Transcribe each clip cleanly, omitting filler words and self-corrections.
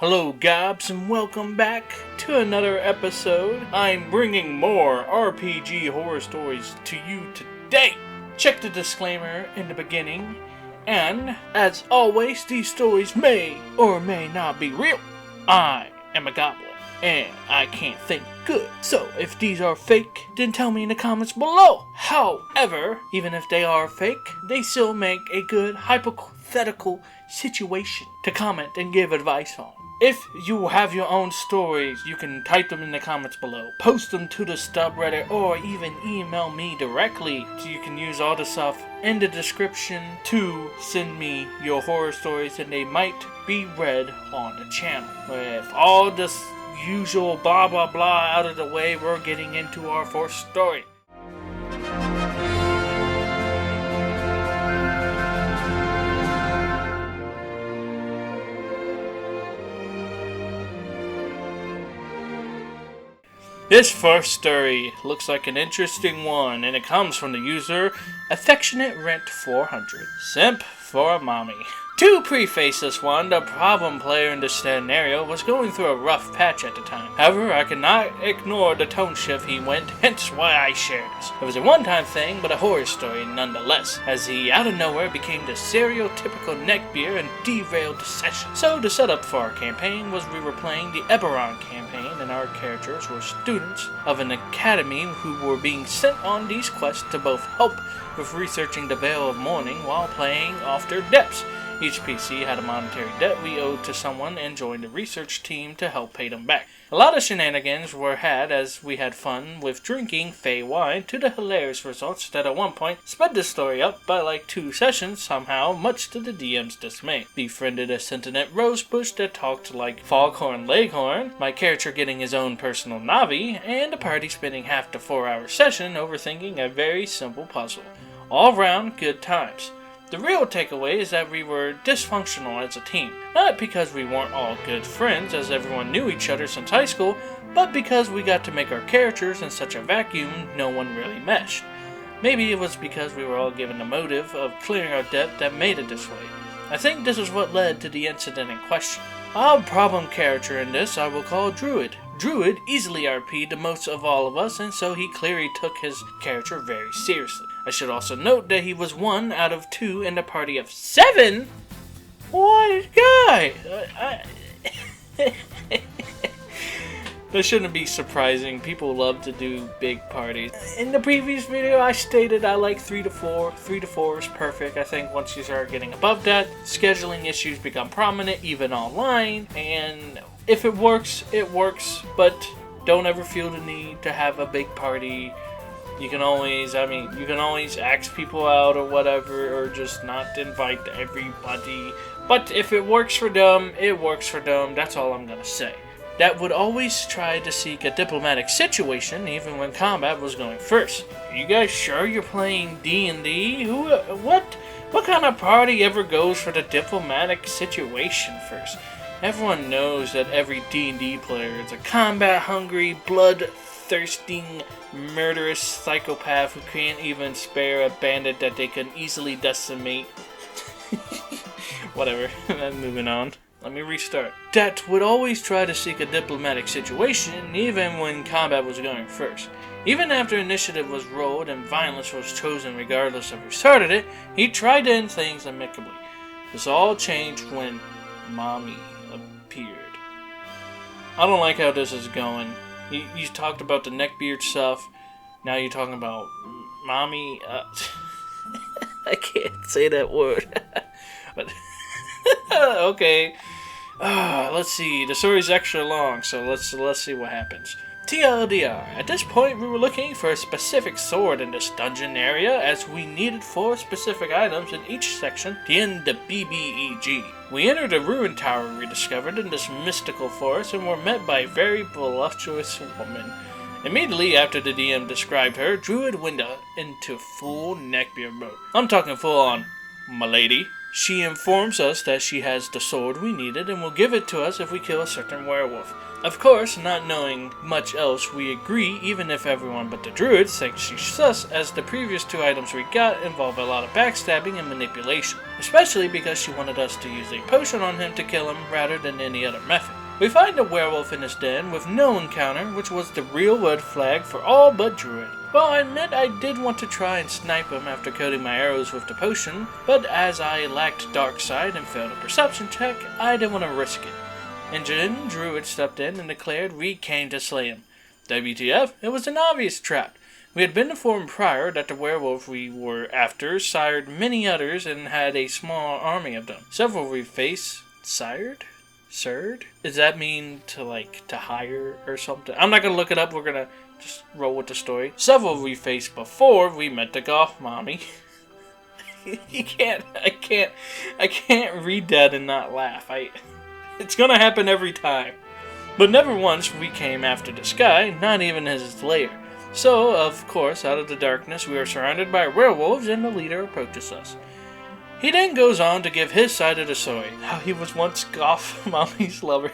Hello Gobs and welcome back to another episode. I'm bringing more RPG horror stories to you today. Check the disclaimer in the beginning. And, as always, these stories may or may not be real. I am a goblin, and I can't think good. So, if these are fake, then tell me in the comments below. However, even if they are fake, they still make a good hypothetical situation to comment and give advice on. If you have your own stories, you can type them in the comments below, post them to the subreddit, or even email me directly. So you can use all the stuff in the description to send me your horror stories and they might be read on the channel. With all this usual blah blah blah out of the way, we're getting into our first story. This first story looks like an interesting one, and it comes from the user Affectionate Rent 400. Simp for a mommy. To preface this one, the problem player in this scenario was going through a rough patch at the time. However, I cannot ignore the tone shift he went, hence why I shared this. It was a one-time thing, but a horror story nonetheless, as he out of nowhere became the stereotypical neckbeard and derailed the session. So the setup for our campaign was we were playing the Eberron campaign, and our characters were students of an academy who were being sent on these quests to both help with researching the Veil of Mourning while playing off their depths. Each PC had a monetary debt we owed to someone and joined the research team to help pay them back. A lot of shenanigans were had as we had fun with drinking Fey wine to the hilarious results that at one point sped the story up by like 2 sessions somehow, much to the DM's dismay. Befriended a sentient rosebush that talked like Foghorn Leghorn, my character getting his own personal Navi, and the party spending half the 4-hour session overthinking a very simple puzzle. All round good times. The real takeaway is that we were dysfunctional as a team. Not because we weren't all good friends, as everyone knew each other since high school, but because we got to make our characters in such a vacuum no one really meshed. Maybe it was because we were all given the motive of clearing our debt that made it this way. I think this is what led to the incident in question. Our problem character in this I will call Druid. Druid easily RP'd the most of all of us, and so he clearly took his character very seriously. I should also note that he was 1 out of 2 in a party of 7? What guy? That shouldn't be surprising. People love to do big parties. In the previous video, I stated I like 3 to 4. 3 to 4 is perfect. I think once you start getting above that, scheduling issues become prominent, even online. And if it works, but don't ever feel the need to have a big party. You can always ask people out or whatever, or just not invite everybody. But if it works for them, it works for them. That's all I'm gonna say. That would always try to seek a diplomatic situation, even when combat was going first. Are you guys sure you're playing D&D? What kind of party ever goes for the diplomatic situation first? Everyone knows that every D&D player is a combat-hungry, blood-thirsting, murderous psychopath who can't even spare a bandit that they can easily decimate. Whatever, I'm moving on. Let me restart. That would always try to seek a diplomatic situation, even when combat was going first. Even after initiative was rolled and violence was chosen regardless of who started it, he tried to end things amicably. This all changed when Mommy appeared. I don't like how this is going. You talked about the neckbeard stuff, now you're talking about Mommy. I can't say that word. But okay. Let's see. The story's extra long, so let's see what happens. TLDR. At this point, we were looking for a specific sword in this dungeon area, as we needed 4 specific items in each section to end the BBEG. We entered a ruined tower we discovered in this mystical forest and were met by a very voluptuous woman. Immediately after the DM described her, Druid went into full neckbeard mode. I'm talking full on, my lady. She informs us that she has the sword we needed and will give it to us if we kill a certain werewolf. Of course, not knowing much else, we agree even if everyone but the druid thinks she's sus, as the previous 2 items we got involve a lot of backstabbing and manipulation, especially because she wanted us to use a potion on him to kill him rather than any other method. We find a werewolf in his den with no encounter, which was the real red flag for all but druid. Well, I admit I did want to try and snipe him after coating my arrows with the potion, but as I lacked dark sight and failed a perception check, I didn't want to risk it. And then druid stepped in and declared we came to slay him. WTF, it was an obvious trap. We had been informed prior that the werewolf we were after sired many others and had a small army of them. Several we faced. Sired? Sirred? Does that mean to hire or something? I'm not gonna look it up, we're gonna just roll with the story. Several we faced before we met the goth mommy. I can't read that and not laugh. It's gonna happen every time. But never once we came after this guy, not even his lair. So, of course, out of the darkness, we are surrounded by werewolves and the leader approaches us. He then goes on to give his side of the story, how he was once goth mommy's lover,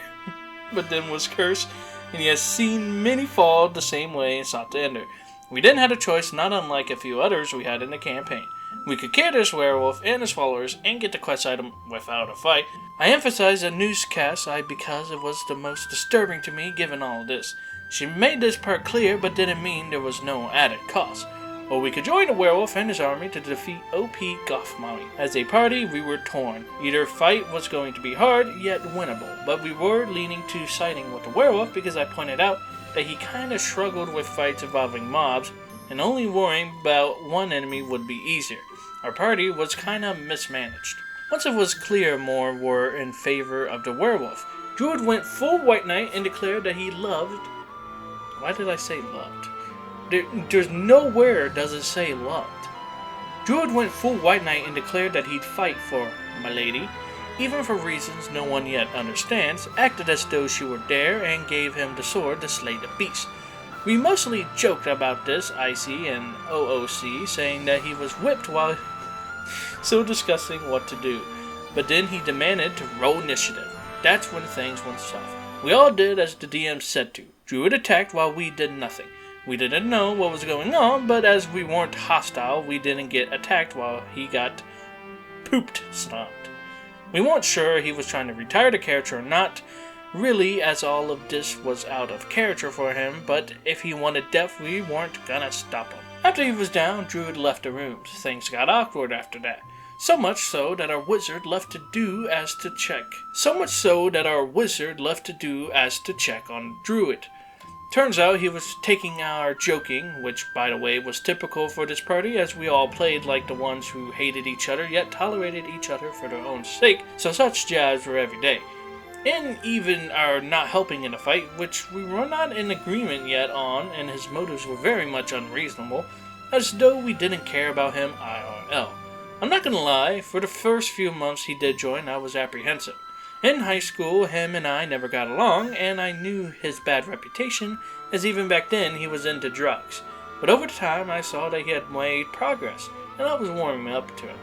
but then was cursed, and he has seen many fall the same way and sought to end her. We then had a choice not unlike a few others we had in the campaign. We could kill this werewolf and his followers and get the quest item without a fight. I emphasize the newscast because it was the most disturbing to me given all of this. She made this part clear but didn't mean there was no added cost. Or we could join the werewolf and his army to defeat OP Goth Mommy. As a party, we were torn. Either fight was going to be hard, yet winnable, but we were leaning to siding with the werewolf because I pointed out that he kinda struggled with fights involving mobs, and only worrying about one enemy would be easier. Our party was kinda mismanaged. Once it was clear more were in favor of the werewolf, Druid went full White Knight and declared that he loved... Why did I say loved? There's nowhere does it say loved. Druid went full White Knight and declared that he'd fight for my lady, even for reasons no one yet understands, acted as though she were there and gave him the sword to slay the beast. We mostly joked about this, IC and OOC, saying that he was whipped while still discussing what to do, but then he demanded to roll initiative. That's when things went south. We all did as the DM said to. Druid attacked while we did nothing. We didn't know what was going on, but as we weren't hostile, we didn't get attacked while he got pooped stomped. We weren't sure he was trying to retire the character or not, really, as all of this was out of character for him, but if he wanted death, we weren't gonna stop him. After he was down, Druid left the rooms. Things got awkward after that. So much so that our wizard left to do as to check on Druid. Turns out he was taking our joking, which by the way was typical for this party as we all played like the ones who hated each other yet tolerated each other for their own sake, so such jabs were every day. And even our not helping in the fight, which we were not in agreement yet on, and his motives were very much unreasonable, as though we didn't care about him IRL. I'm not gonna lie, for the first few months he did join, I was apprehensive. In high school, him and I never got along, and I knew his bad reputation, as even back then he was into drugs. But over time, I saw that he had made progress, and I was warming up to him.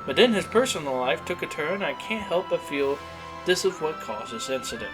But then his personal life took a turn, I can't help but feel this is what caused this incident.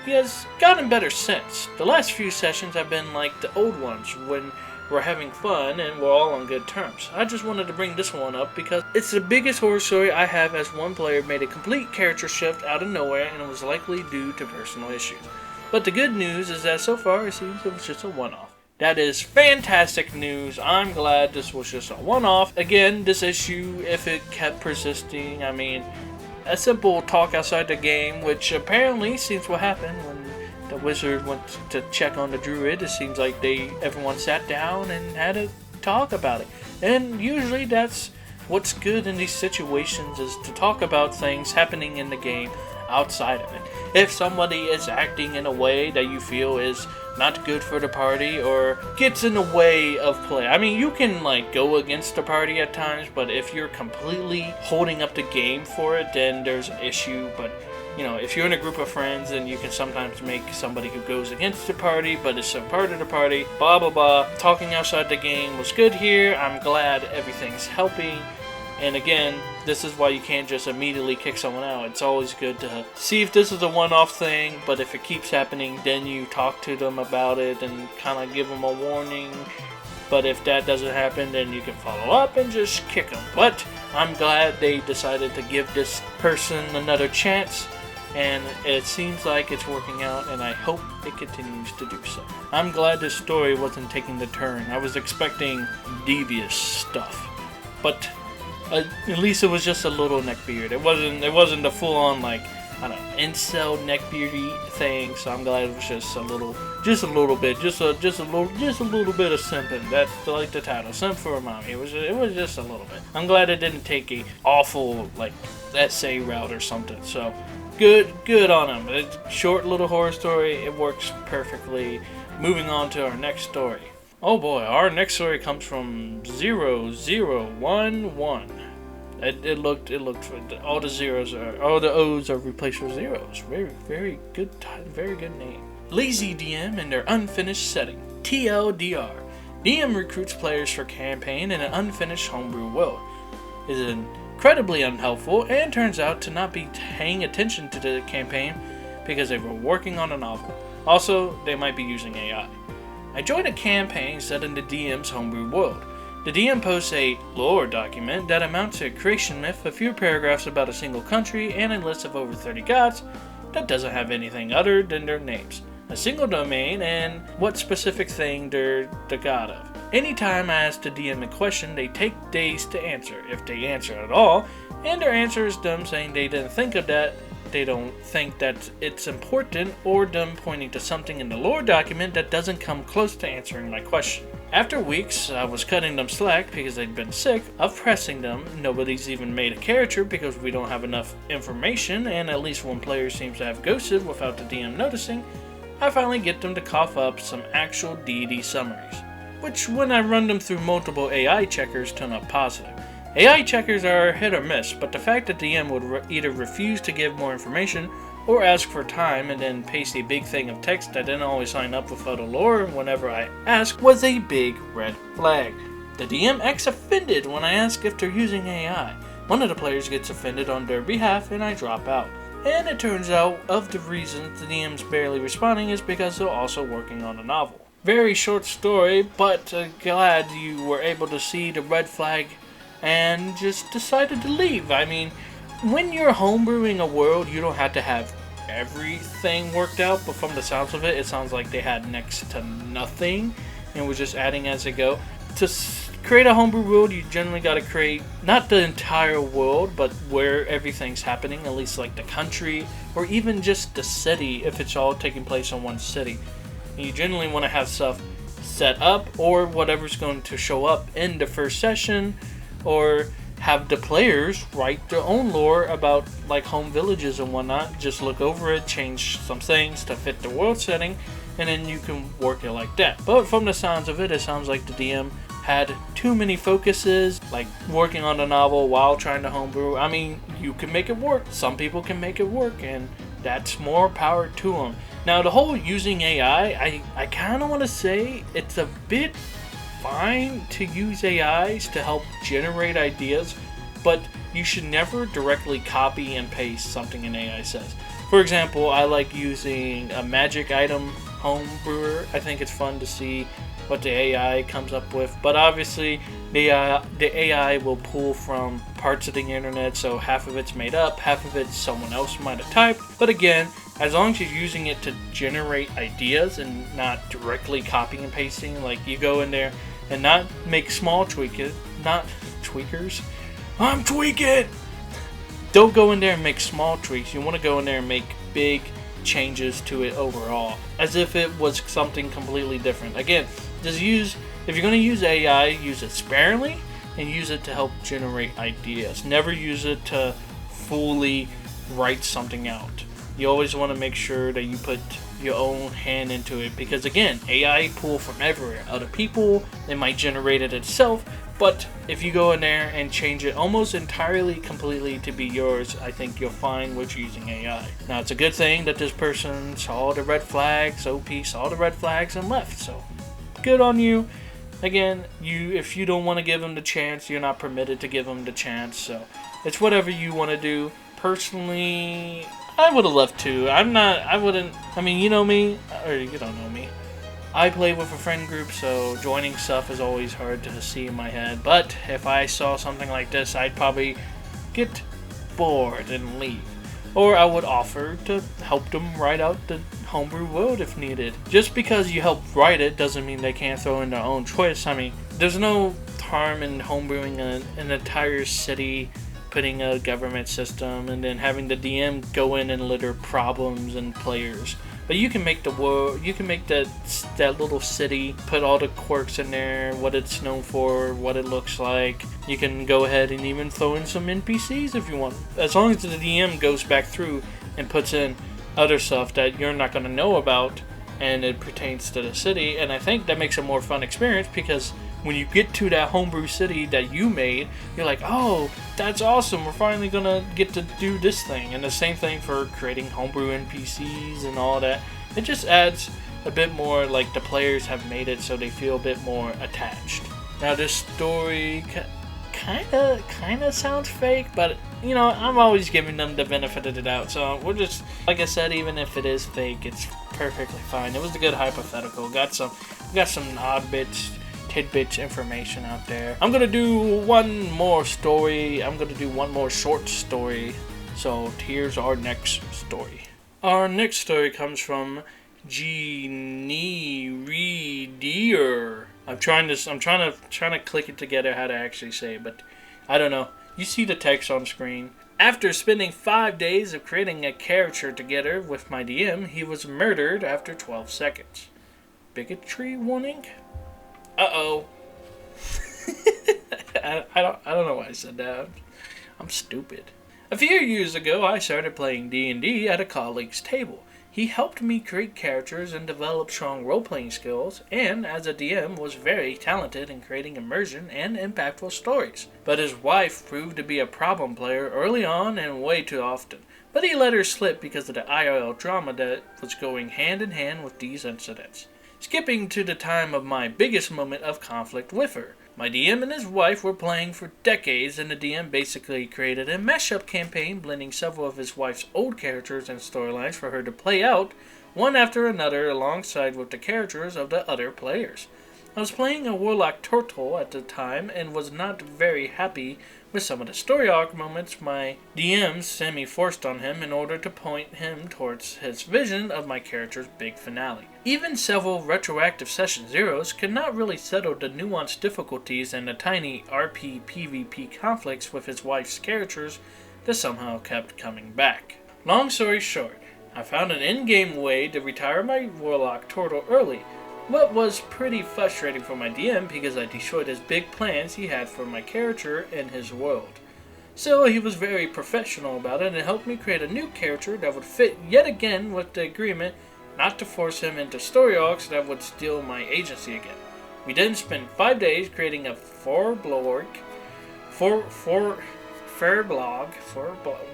He has gotten better since. The last few sessions have been like the old ones, when we're having fun and we're all on good terms. I just wanted to bring this one up because it's the biggest horror story I have, as one player made a complete character shift out of nowhere and it was likely due to personal issues. But the good news is that so far it seems it was just a one-off. That is fantastic news. I'm glad this was just a one-off. Again, this issue, if it kept persisting, I mean, a simple talk outside the game, which apparently seems what happened when the wizard went to check on the druid. It seems like everyone sat down and had a talk about it. And usually that's what's good in these situations, is to talk about things happening in the game outside of it. If somebody is acting in a way that you feel is not good for the party or gets in the way of play. I mean, you can go against the party at times, but if you're completely holding up the game for it, then there's an issue. But if you're in a group of friends, then you can sometimes make somebody who goes against the party, but is a part of the party, blah, blah, blah. Talking outside the game was good here. I'm glad everything's helping. And again, this is why you can't just immediately kick someone out. It's always good to see if this is a one-off thing, but if it keeps happening, then you talk to them about it and kind of give them a warning. But if that doesn't happen, then you can follow up and just kick them. But I'm glad they decided to give this person another chance, and it seems like it's working out, and I hope it continues to do so. I'm glad this story wasn't taking the turn. I was expecting devious stuff, but at least it was just a little neckbeard. It wasn't the full-on, like, I don't know, incel neckbeardy thing. So I'm glad it was just a little bit of simping. That's like the title, Simp for a Mommy. It was just a little bit. I'm glad it didn't take a awful like essay route or something. So good on them. It's a short little horror story. It works perfectly. Moving on to our next story. Oh boy, our next story comes from 0011. It looked all the O's are replaced with zeros. Very good name. Lazy DM in their unfinished setting. TLDR. DM recruits players for campaign in an unfinished homebrew world. Is incredibly unhelpful and turns out to not be paying attention to the campaign because they were working on a novel. Also, they might be using AI. I joined a campaign set in the DM's homebrew world. The DM posts a lore document that amounts to a creation myth, a few paragraphs about a single country, and a list of over 30 gods that doesn't have anything other than their names, a single domain, and what specific thing they're the god of. Anytime I ask the DM a question, they take days to answer, if they answer at all, and their answer is them saying they didn't think of that, they don't think that it's important, or them pointing to something in the lore document that doesn't come close to answering my question. After weeks, I was cutting them slack because they'd been sick of pressing them. Nobody's even made a character because we don't have enough information, and at least one player seems to have ghosted without the DM noticing. I finally get them to cough up some actual D&D summaries, which when I run them through multiple AI checkers turn up positive. AI checkers are hit or miss, but the fact that the DM would either refuse to give more information or ask for time and then paste a big thing of text that didn't always line up with photo lore whenever I asked was a big red flag. The DM acts offended when I ask if they're using AI. One of the players gets offended on their behalf and I drop out. And it turns out of the reasons the DM's barely responding is because they're also working on a novel. Very short story, but glad you were able to see the red flag and just decided to leave. I mean, when you're homebrewing a world, you don't have to have everything worked out, but from the sounds of it, it sounds like they had next to nothing and were just adding as they go. To create a homebrew world, you generally got to create not the entire world, but where everything's happening, at least like the country, or even just the city if it's all taking place in one city. And you generally want to have stuff set up, or whatever's going to show up in the first session, or have the players write their own lore about like home villages and whatnot. Just look over it, change some things to fit the world setting, and then you can work it like that. But from the sounds of it, it sounds like the DM had too many focuses, like working on the novel while trying to homebrew. I mean, you can make it work. Some people can make it work, and that's more power to them. Now, the whole using AI, I kind of want to say it's a bit fine to use AIs to help generate ideas, but you should never directly copy and paste something an AI says. For example, I like using a magic item home brewer. I think it's fun to see what the AI comes up with, but obviously the AI will pull from parts of the internet, so half of it's made up, half of it someone else might have typed. But again, as long as you're using it to generate ideas and not directly copying and pasting, like you go in there and not make small tweakers. I'm tweaking! Don't go in there and make small tweaks. You want to go in there and make big changes to it overall, as if it was something completely different. Again, if you're going to use AI, use it sparingly and use it to help generate ideas. Never use it to fully write something out. You always want to make sure that you put your own hand into it, because again, AI pull from everywhere. Other people, they might generate it itself, but if you go in there and change it almost entirely, completely to be yours, I think you'll find what you're using AI. Now, it's a good thing that this person saw the red flags, OP saw the red flags and left, so good on you. again, if you don't want to give them the chance, you're not permitted to give them the chance. So it's whatever you want to do. Personally, I would have loved to. I wouldn't. I mean, you know me, or you don't know me. I play with a friend group, so joining stuff is always hard to see in my head. But if I saw something like this, I'd probably get bored and leave. Or I would offer to help them write out the homebrew world if needed. Just because you help write it doesn't mean they can't throw in their own twist. I mean, there's no harm in homebrewing an entire city, putting a government system, and then having the DM go in and litter problems and players. But you can make the world, you can make that little city, put all the quirks in there, what it's known for, what it looks like. You can go ahead and even throw in some NPCs if you want. As long as the DM goes back through and puts in other stuff that you're not going to know about and it pertains to the city. And I think that makes a more fun experience, because when you get to that homebrew city that you made, you're like, oh, that's awesome, we're finally gonna get to do this thing. And the same thing for creating homebrew NPCs and all that. It just adds a bit more, like the players have made it so they feel a bit more attached. Now this story kinda sounds fake, but you know, I'm always giving them the benefit of the doubt. So we're just, like I said, even if it is fake, it's perfectly fine. It was a good hypothetical. Got some odd tidbits information out there. I'm gonna do one more story. I'm gonna do one more short story. So here's our next story. Our next story comes from Jeannie Reedier. I'm trying to click it together how to actually say it, but I don't know. You see the text on screen. After spending 5 days of creating a character together with my DM, he was murdered after 12 seconds. Bigotry warning? Uh-oh. I don't know why I said that. I'm stupid. A few years ago, I started playing D&D at a colleague's table. He helped me create characters and develop strong role-playing skills, and as a DM was very talented in creating immersion and impactful stories. But his wife proved to be a problem player early on and way too often. But he let her slip because of the IRL drama that was going hand in hand with these incidents. Skipping to the time of my biggest moment of conflict with her. My DM and his wife were playing for decades, and the DM basically created a mashup campaign blending several of his wife's old characters and storylines for her to play out, one after another, alongside with the characters of the other players. I was playing a warlock turtle at the time and was not very happy with some of the story arc moments my DM semi-forced on him in order to point him towards his vision of my character's big finale. Even several retroactive session zeros could not really settle the nuanced difficulties and the tiny RP-PvP conflicts with his wife's characters that somehow kept coming back. Long story short, I found an in-game way to retire my warlock turtle early, what was pretty frustrating for my DM because I destroyed his big plans he had for my character and his world. So he was very professional about it and helped me create a new character that would fit yet again with the agreement not to force him into story arcs that would steal my agency again. We then spent 5 days creating a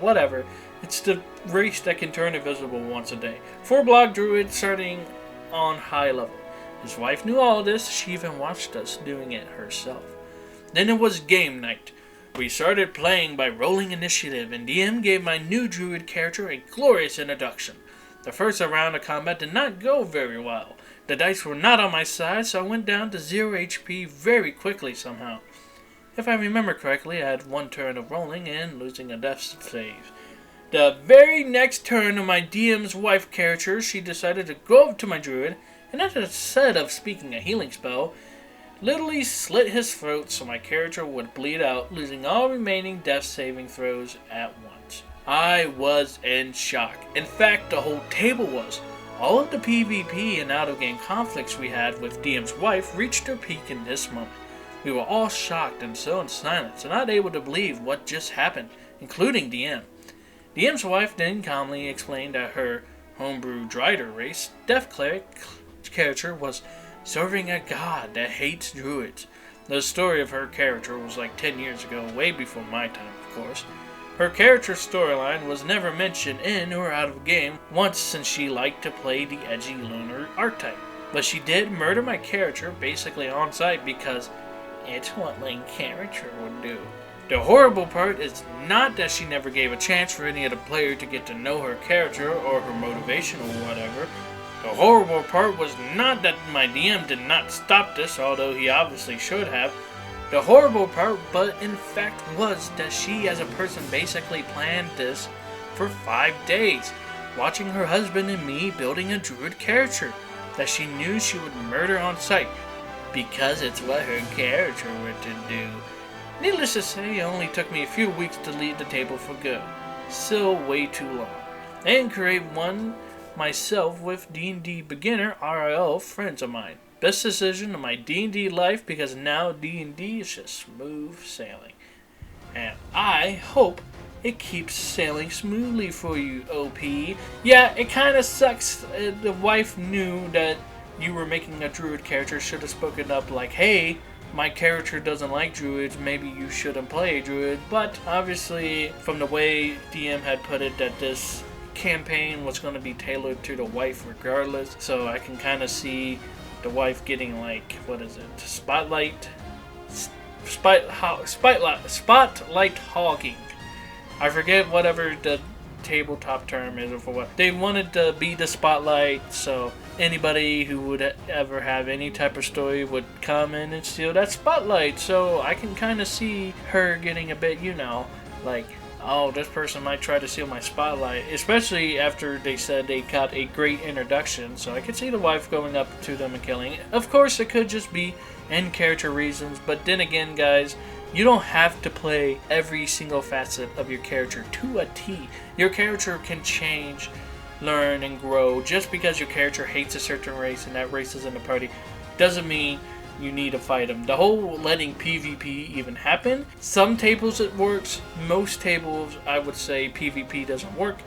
whatever. It's the race that can turn invisible once a day. 4-block druid starting on high level. His wife knew all this, she even watched us doing it herself. Then it was game night. We started playing by rolling initiative, and DM gave my new druid character a glorious introduction. The first round of combat did not go very well. The dice were not on my side, so I went down to 0 HP very quickly somehow. If I remember correctly, I had 1 turn of rolling and losing a death save. The very next turn of my DM's wife character, she decided to go up to my druid, and instead of speaking a healing spell, literally slit his throat so my character would bleed out, losing all remaining death saving throws at once. I was in shock. In fact, the whole table was. All of the PvP and out-of-game conflicts we had with DM's wife reached their peak in this moment. We were all shocked and so in silence, and not able to believe what just happened, including DM. DM's wife then calmly explained that her homebrew Drider race, Death Cleric character was serving a god that hates druids. The story of her character was like 10 years ago, way before my time, of course. Her character's storyline was never mentioned in or out of game once, since she liked to play the edgy loner archetype. But she did murder my character basically on sight because it's what my character would do. The horrible part is not that she never gave a chance for any other player to get to know her character or her motivation or whatever. The horrible part was not that my DM did not stop this, although he obviously should have. The horrible part, but in fact, was that she as a person basically planned this for 5 days, watching her husband and me building a druid character that she knew she would murder on sight because it's what her character would to do. Needless to say, it only took me a few weeks to leave the table for good. Still way too long. And create one myself with D&D beginner RIL friends of mine. Best decision of my D&D life because now D&D is just smooth sailing. And I hope it keeps sailing smoothly for you, OP. Yeah, it kinda sucks. The wife knew that you were making a druid character, should have spoken up like, hey, my character doesn't like druids, maybe you shouldn't play a druid. But obviously, from the way DM had put it, that this campaign was going to be tailored to the wife regardless, so I can kind of see the wife getting like, what is it, spotlight hogging. I forget whatever the tabletop term is for what. They wanted to be the spotlight, so anybody who would ever have any type of story would come in and steal that spotlight. So I can kind of see her getting a bit, like, oh, this person might try to steal my spotlight, especially after they said they got a great introduction. So I could see the wife going up to them and killing it. Of course, it could just be in character reasons, but then again, guys, you don't have to play every single facet of your character to a T. Your character can change, learn, and grow. Just because your character hates a certain race and that race is in the party doesn't mean you need to fight them. The whole letting PvP even happen, some tables it works, most tables I would say PvP doesn't work,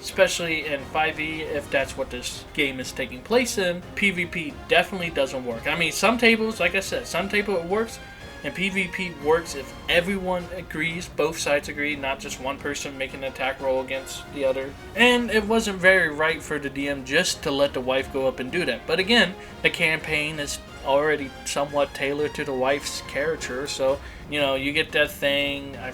especially in 5e if that's what this game is taking place in. PvP definitely doesn't work. I mean, some tables, like I said, some table it works, and PvP works if everyone agrees, both sides agree, not just one person making an attack roll against the other. And it wasn't very right for the DM just to let the wife go up and do that. But again, the campaign is already somewhat tailored to the wife's character, so, you get that thing, I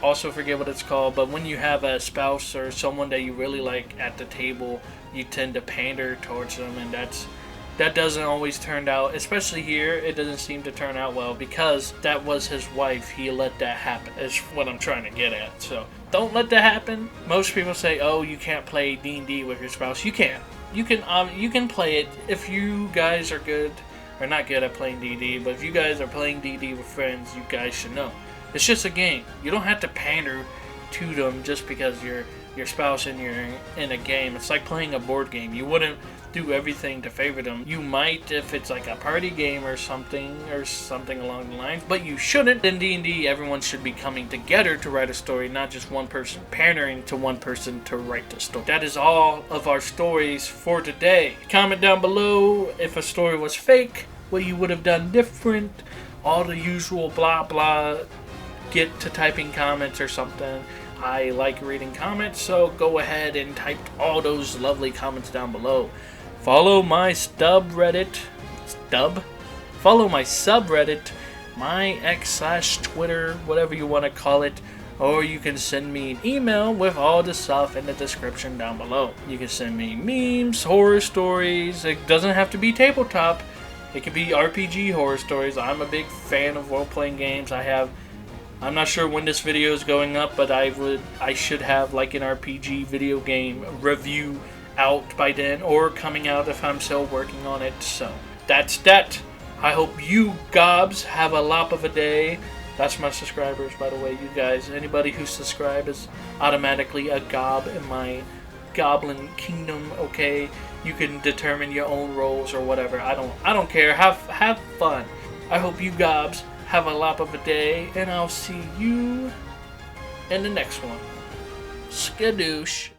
also forget what it's called, but when you have a spouse or someone that you really like at the table, you tend to pander towards them, and that doesn't always turn out, especially here, it doesn't seem to turn out well because that was his wife. He let that happen, is what I'm trying to get at. So don't let that happen. Most people say, oh, you can't play D&D with your spouse. You can. You can play it if you guys are good, or not good at playing D&D, but if you guys are playing D&D with friends, you guys should know. It's just a game. You don't have to pander to them just because you're your spouse and you're in a game. It's like playing a board game. You wouldn't do everything to favor them. You might if it's like a party game or something along the lines, but you shouldn't. In D&D, everyone should be coming together to write a story, not just one person pandering to one person to write the story. That is all of our stories for today. Comment down below if a story was fake, what you would have done different, all the usual blah blah. Get to typing comments or something. I like reading comments, so go ahead and type all those lovely comments down below. Follow my subreddit, my X/Twitter, whatever you want to call it, or you can send me an email with all the stuff in the description down below. You can send me memes, horror stories. It doesn't have to be tabletop. It could be RPG horror stories. I'm a big fan of role-playing games. I'm not sure when this video is going up, but I should have like an RPG video game review out by then, or coming out if I'm still working on it. So that's that. I hope you gobs have a lop of a day. That's my subscribers, by the way. You guys, anybody who subscribes is automatically a gob in my goblin kingdom. Okay, you can determine your own roles or whatever. I don't care. Have fun. I hope you gobs have a lop of a day, and I'll see you in the next one. Skadoosh.